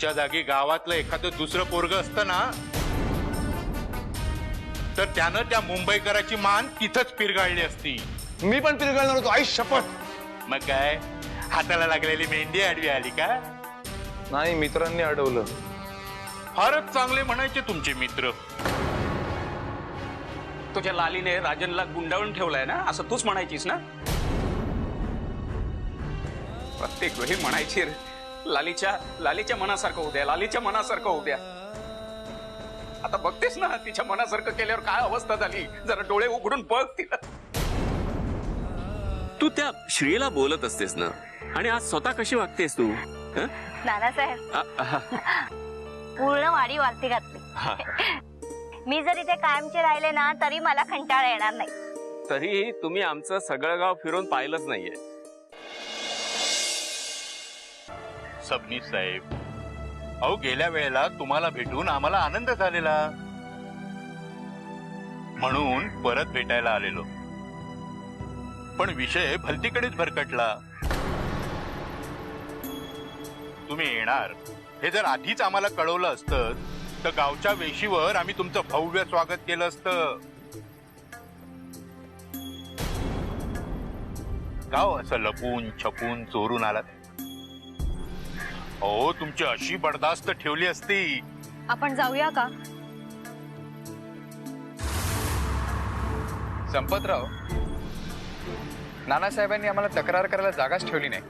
तुमच्या जागी गावातलं एखादं दुसरं पोरग असतं ना, तर त्यानं त्या मुंबईकराची मान तिथंच पिरगाळली असती. मी पण पिरगळणार होतो, आई शपथ. मग काय, हाताला लागलेली मेंढी आडवी आली का? नाही, मित्रांनी अडवलं. फारच चांगले म्हणायचे तुमचे मित्र. तुझ्या लालीने राजनला गुंडाळून ठेवलाय ना, असं तूच म्हणायचीस ना? प्रत्येक वेळी म्हणायची लालीच्या मनासारखं होऊ द्या, लालीच्या मनासारखं होऊ द्या. आता बघतेस ना तिच्या मनासारखं केल्यावर काय अवस्था झाली. जरा डोळे उघडून बघ तिला. तू त्या श्रीला बोलत असतेस ना, आणि आज स्वतः कशी वागतेस तू? नानासाहेब, पूर्ण वाडी वारती घातली. मी जर इथे कायमचे राहिले ना तरी मला कंटाळा येणार नाही. तरीही तुम्ही आमचं सगळं गाव फिरून पाहिलंच नाहीये. सबनीस साहेब, अहो गेल्या वेळेला तुम्हाला भेटून आम्हाला आनंद झालेला, म्हणून परत भेटायला आलेलो. पण विषय भलतीकडेच भरकटला. तुम्ही येणार हे जर आधीच आम्हाला कळवलं असतं तर गावच्या वेशीवर आम्ही तुमचं भव्य स्वागत केलं असतं. गाव असं लपून छपून चोरून आलात. हो, तुमची अशी बर्दास्त ठेवली असती. आपण जाऊया का? संपतराव, नानासाहेबांनी आम्हाला तक्रार करायला जागाच ठेवली नाही.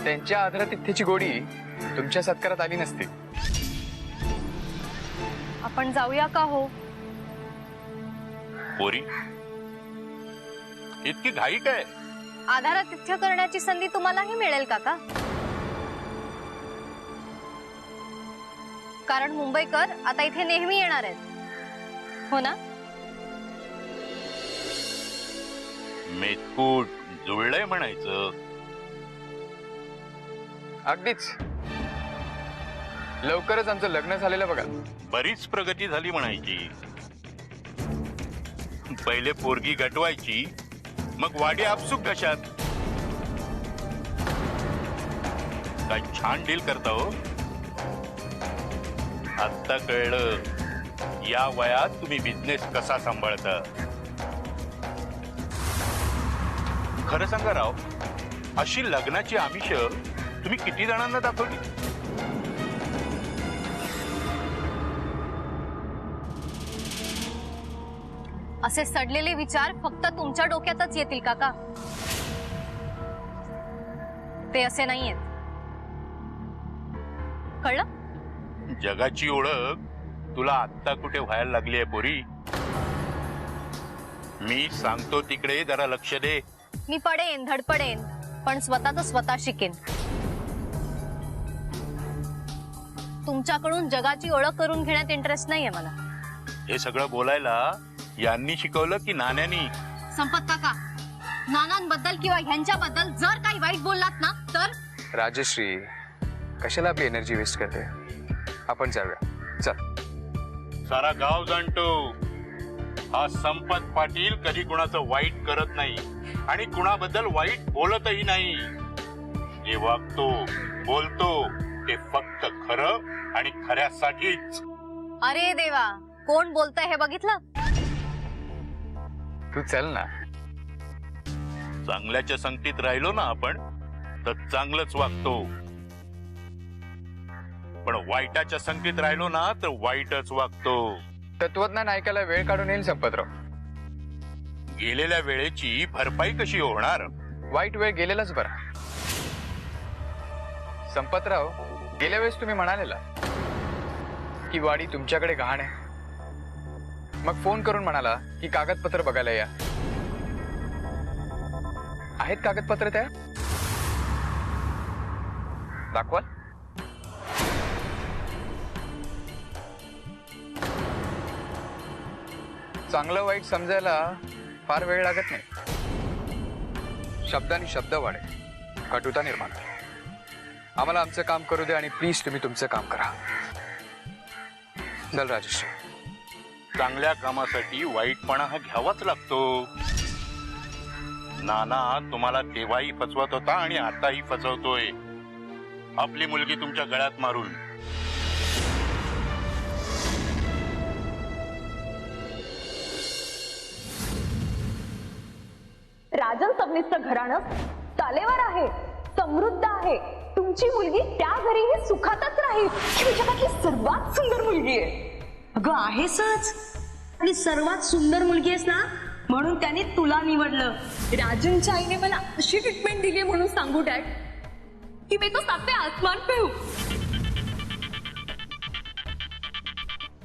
त्यांच्या आदरातिथ्याची गोडी तुमच्या सत्कारात आली नसती. आपण जाऊया का हो? पोरी, इतकी घाई काय? आधारातिथ्य करण्याची संधी तुम्हालाही मिळेल का? कारण मुंबईकर आता इथे नेहमी येणार आहेत, हो ना? मेतकूट जुळलंय म्हणायचं. अगदीच. लवकरच आमचं लग्न झालेलं बघा. बरीच प्रगती झाली म्हणायची. पहिले पोरगी गटवायची, मग वाडी आपसूक कशात. काय छान डील करता हो. आता कळलं या वयात तुम्ही बिझनेस कसा सांभाळता. खरं सांगा राव, अशी लग्नाची आमिष तुम्ही किती जणांना दाखवली? असे सडलेले विचार फक्त तुमच्या डोक्यातच येतील काका. ते असे नाहीयेत, कळलं? जगाची ओळख तुला आत्ता कुठे व्हायला लागली आहे पोरी. मी सांगतो तिकडे जरा लक्ष दे. मी पडेन, धडपडेन, पण स्वतःच स्वतः शिकेन. तुमच्याकडून जगाची ओळख करून घेण्यात इंटरेस्ट नाहीये मला. हे सगळं बोलायला यांनी शिकवलं की नान्यानी? संपत काका, नानांबद्दल किंवा ह्यांच्याबद्दल जर काही वाईट बोललात ना तर. राजश्री, कशाला आपली एनर्जी वेस्ट करते? आपण जाऊया, चल. सारा गाव जाणतो हा संपत पाटील कधी कुणाचं वाईट करत नाही आणि कुणाबद्दल वाईट बोलतही नाही. जे वागतो बोलतो ते फक्त खरं आणि खऱ्यासाठीच. अरे देवा, कोण बोलतंय हे बघितलं? तू चल ना. चांगल्याच्या संगतीत राहिलो ना आपण तर चांगलंच वागतो, पण वाईटाच्या संगतीत राहिलो ना तर वाईटच वागतो. तत्वज्ञान ऐकायला वेळ काढून येईल संपतराव. गेलेल्या वेळेची भरपाई कशी होणार? वाईट वेळ गेलेलाच बरा. संपतराव, गेल्या वेळेस तुम्ही म्हणालेला की वाडी तुमच्याकडे गहाण आहे. मग फोन करून म्हणाला की कागदपत्र बघायला या. आहेत कागदपत्र त्या? दाखवाल? चांगलं वाईट समजायला फार वेळ लागत नाही. शब्दांनी शब्द वाढे, कटुता निर्माण. आम्हाला आमचं काम करू दे आणि प्लीज तुम्ही तुमचं काम करा. चल राजेश्री. चांगल्या कामासाठी वाईटपणा हा घ्यावाच लागतो. नाना तुम्हाला तेव्हाही फसवत होता आणि आताही फसवतोय. आपली मुलगी तुमच्या गळ्यात मारून. राजन सबनीसचं घराणं तालेवर आहे, समृद्ध आहे. तुमची मुलगी त्या घरीही सुखातच राहील. ही जगातली सर्वात सुंदर मुलगी आहे. अगं आहेसच, आणि सर्वात सुंदर मुलगी आहेस ना, म्हणून त्याने तुला निवडलं. राजनच्या आईने मला अशी ट्रीटमेंट दिली म्हणून सांगू डॅड की मी तो सातवे आसमान पे हूं.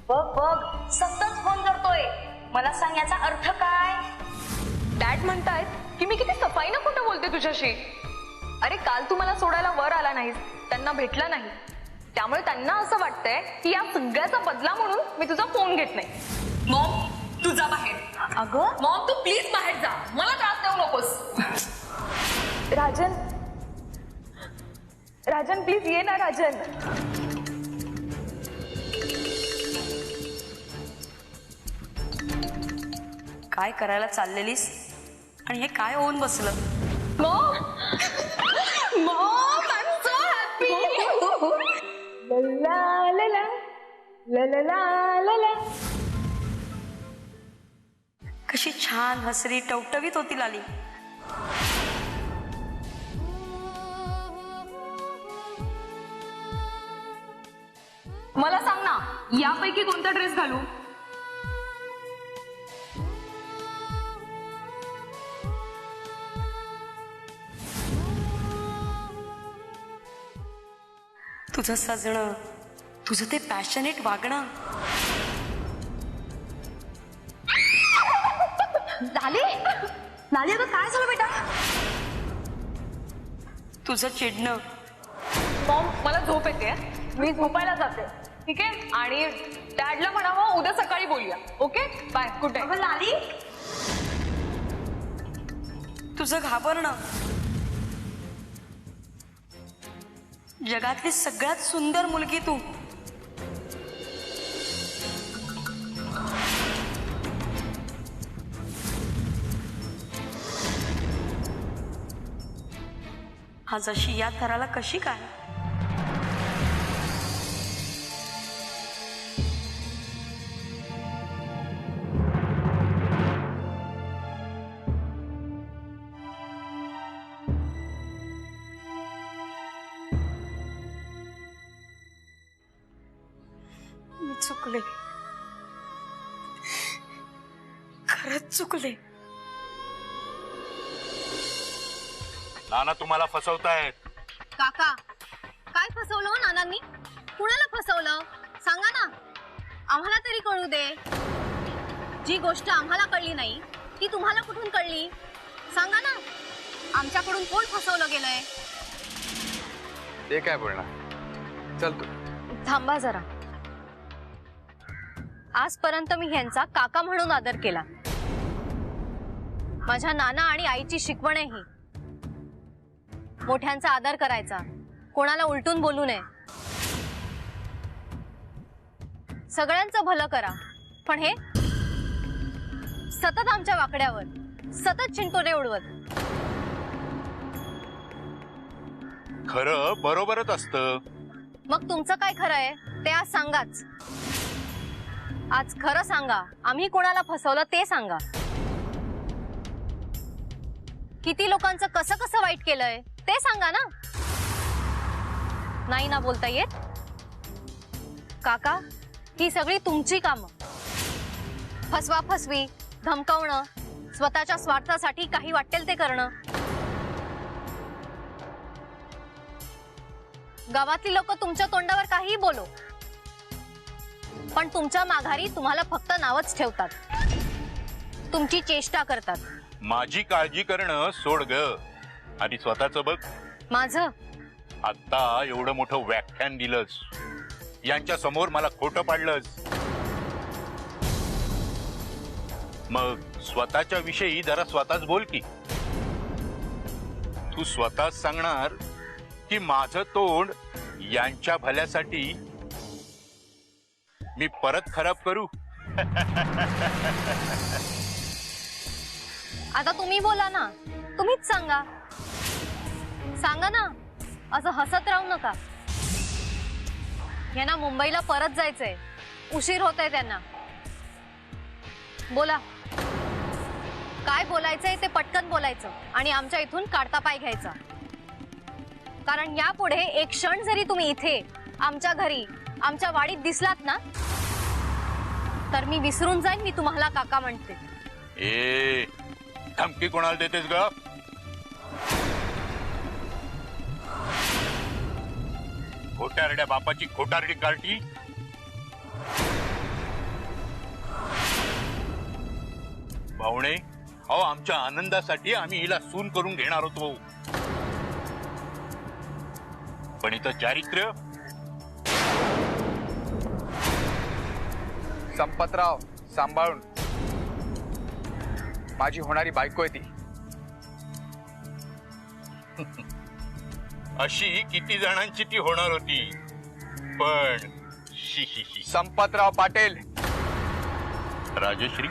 बघ बघ सतत फोन करतोय. मला सांग याचा अर्थ काय? डॅड म्हणतायत की मी किती सफाईनं खोटं बोलते तुझ्याशी. अरे काल तू मला सोडायला वर आला नाहीस, त्यांना भेटला नाही, त्यामुळे त्यांना असं वाटतंय की या सगळ्याचा बदला म्हणून मी तुझा फोन घेत नाही. मॉम तू जा बाहेर. अगं मॉम तू प्लीज बाहेर जा, मला त्रास देऊ नकोस. राजन, राजन प्लीज ये ना राजन. काय करायला चाललेलीस आणि हे काय होऊन बसलं? Maugham, mom I am so happy. ला ला ला ला ला ला ला ला. कशी छान हसरी टवटवीत होती लाली. मला सांग ना, यापैकी कोणता ड्रेस घालू? तुझं सजणं, तुझं ते पॅशनेट वागणं. लाली, लाली अगं काय झालं बेटा? तुझं चिडणं. मॉम मला झोप येते, मी झोपायला जाते. ठीक आहे, आणि डॅडला म्हणावं उद्या सकाळी बोलूया. Okay bye, good night. Lali, तुझं घाबरणं. जगातली सगळ्यात सुंदर मुलगी तू. आज अशी या थराला कशी काय? मी चुकले, खरंच चुकले. नाना तुम्हाला फसवतायत. काका काय फसवलं हो नानांनी? कुणाला फसवलं सांगा ना, आम्हाला तरी कळू दे. जी गोष्ट आम्हाला कळली नाही ती तुम्हाला कुठून कळली सांगा ना. आमच्याकडून कोण फसवलं गेलंय? ते काय बोलणार, चल तू. थांबा जरा. आजपर्यंत मी ह्यांचा काका म्हणून आदर केला. माझ्या नाना आणि आईची शिकवण आहे ही. मोठ्यांचा आदर करायचा, कोणाला उलटून बोलू नये. सगळ्यांचं भलं करा, पण हे सतत आमच्या वाकड्यावर, सतत चिंटोरे उडवत. खरं बरोबरच असतं. मग तुमचं काय खरं आहे ते आज सांगाच. आज खरं सांगा, आम्ही कोणाला फसवलं ते सांगा. किती लोकांचं कसं कसं वाईट केलंय ते सांगा ना. नाही ना बोलता येत? काका, ही सगळी तुमची कामं. फसवा फसवी, धमकावणं, स्वतःच्या स्वार्थासाठी काही वाटेल ते करणं. गावातली लोक तुमच्या तोंडावर काहीही बोलो, पण तुमच्या माघारी तुम्हाला फक्त नावच ठेवतात, तुमची चेष्टा करतात. माझी काळजी करणं सोड ग, आणि स्वतःच बघ. माझं आता एवढं मोठं व्याख्यान दिलंस, यांच्या समोर मला खोटं पाडलंस. मग स्वतःच्या विषयी जरा स्वतःच बोल की. तू स्वतःच सांगणार की माझं तोंड यांच्या भल्यासाठी मी परत खराब करू? आता तुम्ही बोला ना, तुम्हीच सांगा. सांगा ना, असं हसत राहू नका. यांना मुंबईला परत जायचंय, उशीर होतोय त्यांना. बोला, काय बोलायचंय ते पटकन बोलायचं आणि आमच्या इथून काढता पाय घ्यायचा. कारण यापुढे एक क्षण जरी तुम्ही इथे आमच्या घरी आमच्या वाडीत दिसलात ना, तर मी विसरून जाईन मी तुम्हाला काका म्हणते. ए धमकी कोणाला देतेस ग? खोटारड्या बापाची खोटारडी कार्टी. भावणे, अहो आमच्या आनंदासाठी आम्ही हिला सून करून घेणार होतो, पण इथं चारित्र्य. संपतराव, सांभाळून. माझी होणारी बायको आहे ती. अशी किती जणांची ती होणार होती, पण संपतराव पाटील. राजश्री,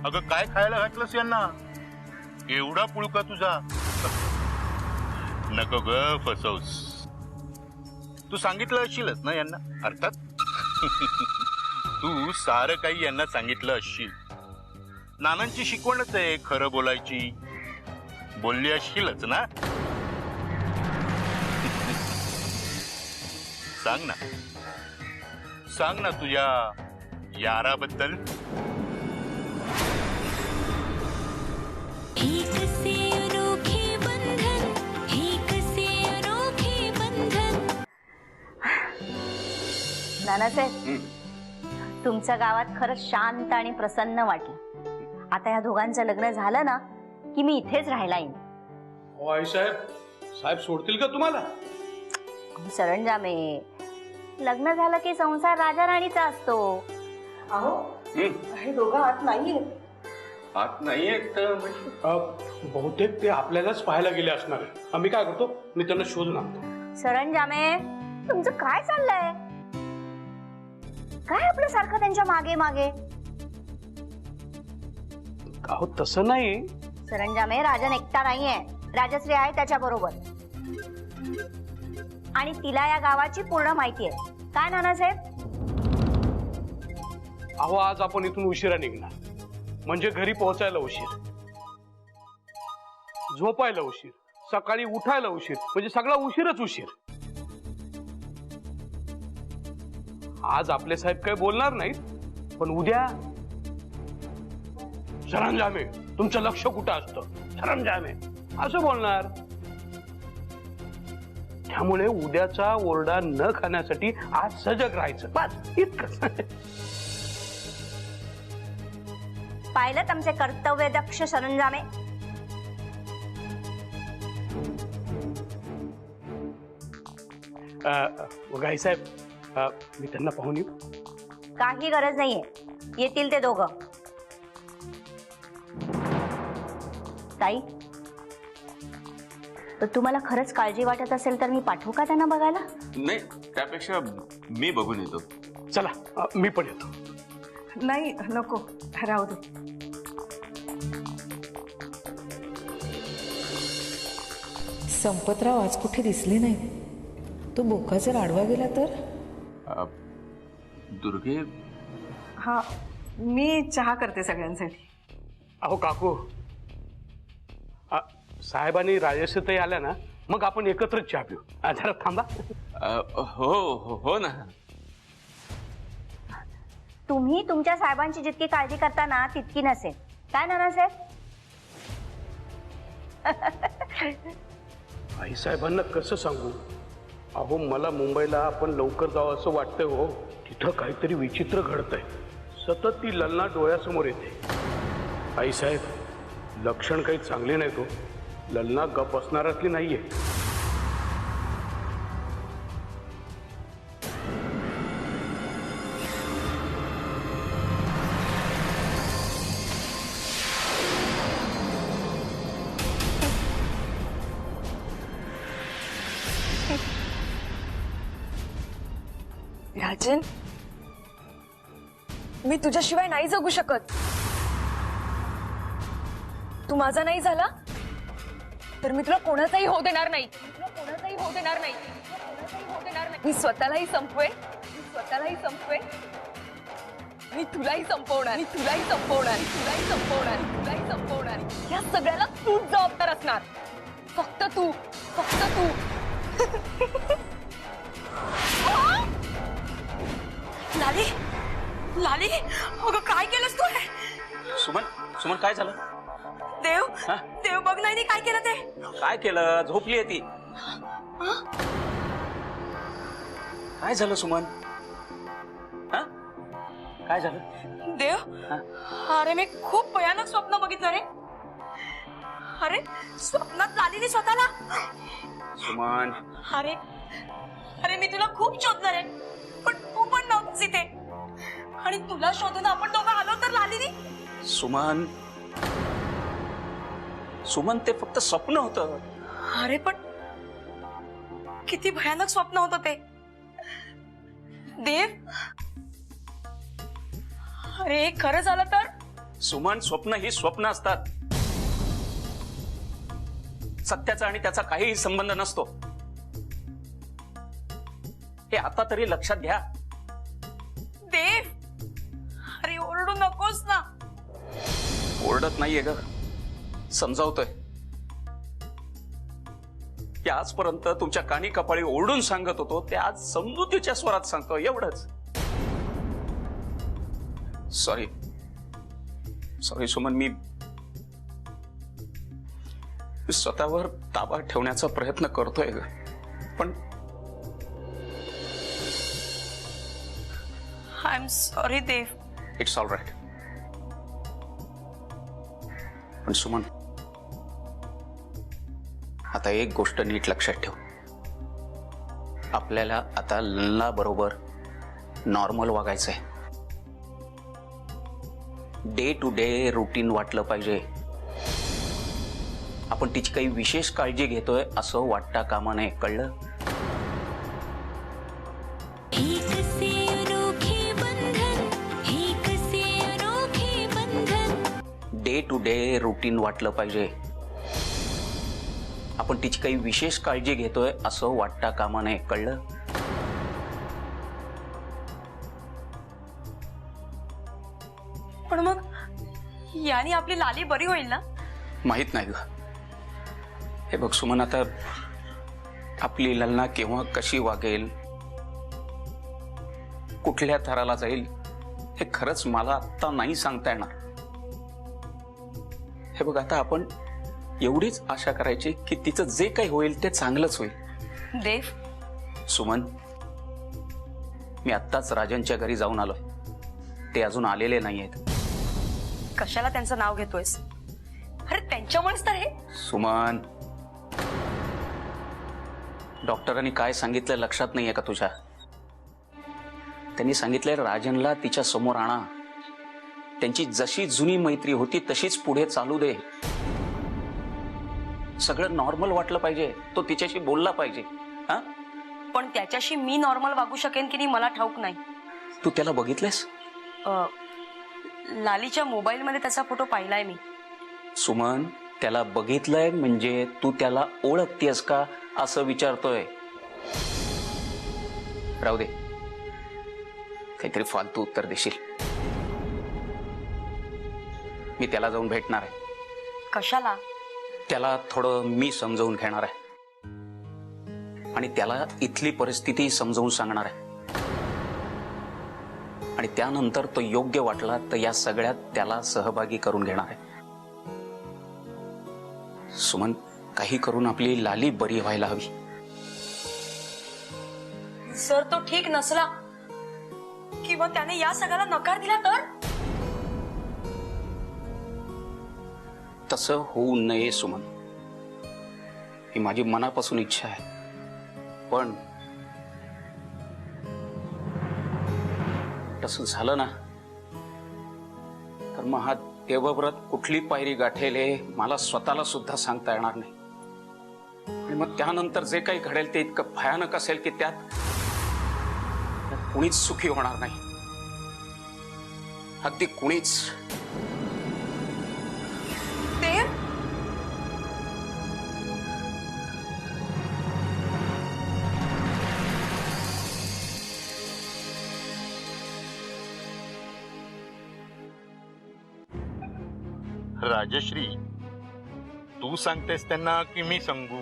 अगं काय खायला घातलंस यांना? एवढा पुळका तुझा. नको ग फसवस. तू सांगितलं असशीलच ना यांना? अर्थात तू सारं काही यांना सांगितलं असशील. नानांची शिकवणच आहे खरं बोलायची. बोलली असशीलच ना? सांग ना, सांग ना तुझ्या याराबद्दल. नानासाहेब, तुमच्या गावात खरंच शांत आणि प्रसन्न वाटलं. आता या दोघांचं लग्न झालं ना की मी इथेच राहायला येईन. हो आई साहेब, साहेब सोडतील का तुम्हाला? सरंजामे, लग्न झालं की संसार राजा राणीचा असतो. अहो हे दोघं आत नाहीये. आत नाहीयेत म्हणजे बहुतेक ते आपल्यालाच पाहायला गेले असणार आहे. आम्ही काय करतो, मी त्यांना शोधून आणतो. सरंजामे, तुमचं काय चाललंय? काय आपलं सारखं त्यांच्या मागे मागे? अहो तसं नाही. सरंजामे, राजन एकटा नाहीये, राजश्री आहे त्याच्या बरोबर. आणि तिला या गावाची पूर्ण माहिती आहे. काय नानासाहेब? अहो आज आपण इथून उशिरा निघणार, म्हणजे घरी पोहोचायला उशीर, झोपायला उशीर, सकाळी उठायला उशीर, म्हणजे सगळा उशीरच उशीर. आज आपले साहेब काही बोलणार नाहीत, पण उद्या सरंजामे तुमचं लक्ष कुठं असतं, सरंजामे असं बोलणार. त्यामुळे उद्याचा ओरडा न खाण्यासाठी आज सजग राहायचं, बस इतकंच. पाहिलं तुमचे कर्तव्यदक्ष सरंजामे? गाई साहेब, मी त्यांना पाहून येऊ? काही गरज नाहीये, येतील ते दोघं. ताई, तुम्हाला खरंच काळजी वाटत असेल तर मी पाठवू का त्यांना बघायला? नाही, त्यापेक्षा मी बघून येतो. चला, मी पण येतो. नाही नको, राहू दे. संपतराव आज कुठे दिसले नाही. तो बोका जर आडवा गेला तर? दुर्गे, हा, मी चहा करते सगळ्यांसाठी. अहो काकू, साहेबांनी राजश्रीताई आल्या ना, मग आपण एकत्र चहा पिऊ. जरा थांबा. हो हो हो ना. तुम्ही तुमच्या साहेबांची जितकी काळजी करता ना तितकी नसेल. काय नानासाहेब? आई साहेबांना कसं सांगू? अहो मला मुंबईला आपण लवकर जावं असं वाटतंय. हो, तिथं काहीतरी विचित्र घडतंय. सतत ती ललना डोळ्यासमोर येते. आई साहेब, लक्षण काही चांगले नाही. तो ललना गप असणारातली नाहीये. राजन, मी तुझ्याशिवाय नाही जगू शकत. तू माझा नाही झाला तर मी तुला कोणाचाही होऊ देणार नाही. मी स्वतःलाही संपवेन, मी तुलाही संपवणार, या सगळ्याला तूच जबाबदार असणार. फक्त तू. लाली अगं काय केलंस तू हे? सुमन काय झालं? देव हा? देव बघ नाही काय केलं ते. काय केलं? झोपली ती. काय झालं सुमन? काय झालं? देव अरे मी खूप भयानक स्वप्न बघितलं रे. अरे स्वप्नात लालीने स्वतःला. सुमन अरे मी तुला खूप शोधलं रे, पण तू पण नव्हतीस इथे. आणि तुला शोधून आपण दोघं आलो तर लालीने. सुमन ते फक्त स्वप्न होतं. अरे पण किती भयानक स्वप्न होतं ते. देव अरे हे खरं झालं तर. सुमन स्वप्न ही स्वप्न असतात. सत्याचा आणि त्याचा काहीही संबंध नसतो. हे आता तरी लक्षात घ्या. देव अरे ओरडू नकोस ना. ओरडत नाहीये ग, समजावतोय. की आजपर्यंत तुमच्या कानी कपाळी ओरडून सांगत होतो ते आज समजुतीच्या स्वरात सांगतो, एवढंच. सॉरी सुमन, मी स्वतःवर ताबा ठेवण्याचा प्रयत्न करतोय ग, पण I am sorry Dev. It's all right. पण सुमन, आता एक गोष्ट नीट लक्षात ठेव. आपल्याला आता लल्ला बरोबर नॉर्मल वागायचंय. डे टू डे रुटीन वाटलं पाहिजे. आपण तिची काही विशेष काळजी घेतोय असं वाटता कामा नये, कळलं? डे टू डे रुटीन वाटलं पाहिजे. आपण तिची काही विशेष काळजी घेतोय असं वाटता कामा नये, कळलं? पण मग याने आपली लाली बरी होईल ना? माहित नाही ग. हे बघ सुमन, आता आपली ललना केव्हा कशी वागेल, कुठल्या थराला जाईल, हे खरंच मला आता नाही सांगता येणार. हे बघ, आता आपण एवढीच आशा करायची की तिचं जे काही होईल ते चांगलंच होईल. देव सुमन, मी आत्ताच राजनच्या घरी जाऊन आलोय. ते अजून आलेले नाहीयेत. कशाला त्यांचं नाव घेतोयस? अरे त्यांच्यामुळेच तर हे. सुमन, डॉक्टरांनी काय सांगितलं लक्षात नाहीये का तुझ्या? त्यांनी सांगितलंय राजनला तिच्या समोर आणा. त्यांची जशी जुनी मैत्री होती तशीच पुढे चालू दे. सगळं नॉर्मल वाटलं पाहिजे. तो तिच्याशी बोलला पाहिजे. हा, पण त्याच्याशी मी नॉर्मल वागू शकेन की नाही मला ठाऊक नाही. तू त्याला बघितलंस? लालीच्या मोबाईल मध्ये त्याचा फोटो पाहिलाय मी. सुमन, त्याला बघितलंय म्हणजे तू त्याला ओळखतेस का असं विचारतोय. राहू दे, काहीतरी फालतू उत्तर देशील. मी त्याला जाऊन भेटणार आहे. कशाला? त्याला थोडं मी समजावून घेणार आहे आणि त्याला इथली परिस्थिती समजावून सांगणार आहे. आणि त्यानंतर तो योग्य वाटला तर या सगळ्यात त्याला सहभागी करून घेणार आहे. सुमन, काही करून आपली लाली बरी व्हायला हवी. जर तो ठीक नसला किंवा त्याने या सगळ्याला नकार दिला तर? तसं होऊ नये सुमन, ही माझी मनापासून इच्छा आहे. पण तसं झालं ना तर मग हा देवव्रत कुठली पायरी गाठेल हे मला स्वतःला सुद्धा सांगता येणार नाही. आणि मग त्यानंतर जे काही घडेल ते इतकं भयानक असेल की त्यात कुणीच सुखी होणार नाही. अगदी कुणीच. देव, राजश्री, तू सांगतेस त्यांना की मी सांगू?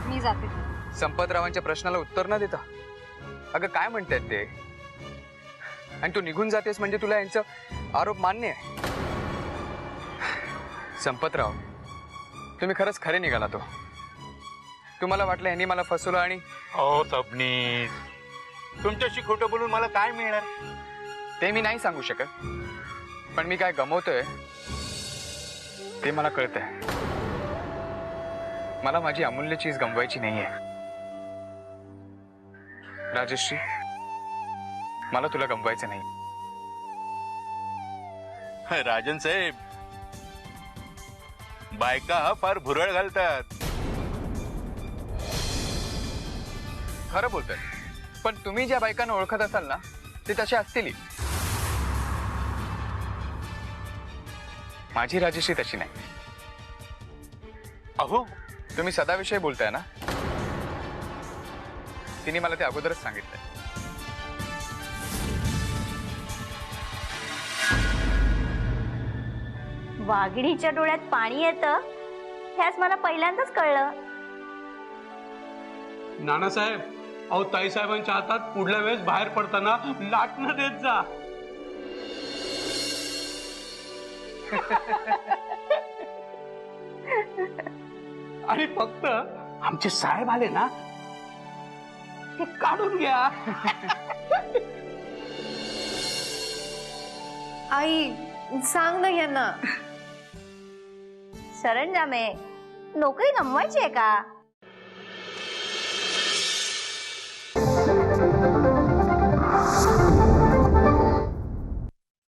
मी जाते. संपतरावांच्या प्रश्नाला उत्तर न देता अगं काय म्हणतायत ते? आणि तू निघून जातेस म्हणजे तुला यांचा आरोप मान्य आहे? संपतराव, तुम्ही खरंच खरे निघाला तो. तुम्हाला वाटलं यांनी मला फसवलं आणि हो सबनीस, तुमच्याशी खोटं बोलून मला काय मिळणार? ते मी नाही सांगू शकत, पण मी काय गमवतोय ते मला कळतंय. मला माझी अमूल्य चीज गमवायची नाहीये. राजश्री, मला तुला गमवायचं नाही. राजन साहेब, बायका फार भुरळ घालतात. खरं बोलतोय, पण तुम्ही ज्या बायकांना ओळखत असाल ना ते तसे असतील. माझी राजश्री तशी नाही. अहो, तुम्ही सदाविषयी बोलताय ना, तिने मला ते अगोदरच सांगितलंय. वाघिणीच्या डोळ्यात पाणी येतं ह्याच मला पहिल्यांदाच कळलं. नानासाहेब, अहो ताईसाहेबांच्या हातात पुढल्या वेळेस बाहेर पडताना लाटणं देत जा. आणि फक्त आमचे साहेब आले ना ते काढून घ्या. आई, सांग ना यांना. सरंजामे, नोकरी गमवायची आहे का?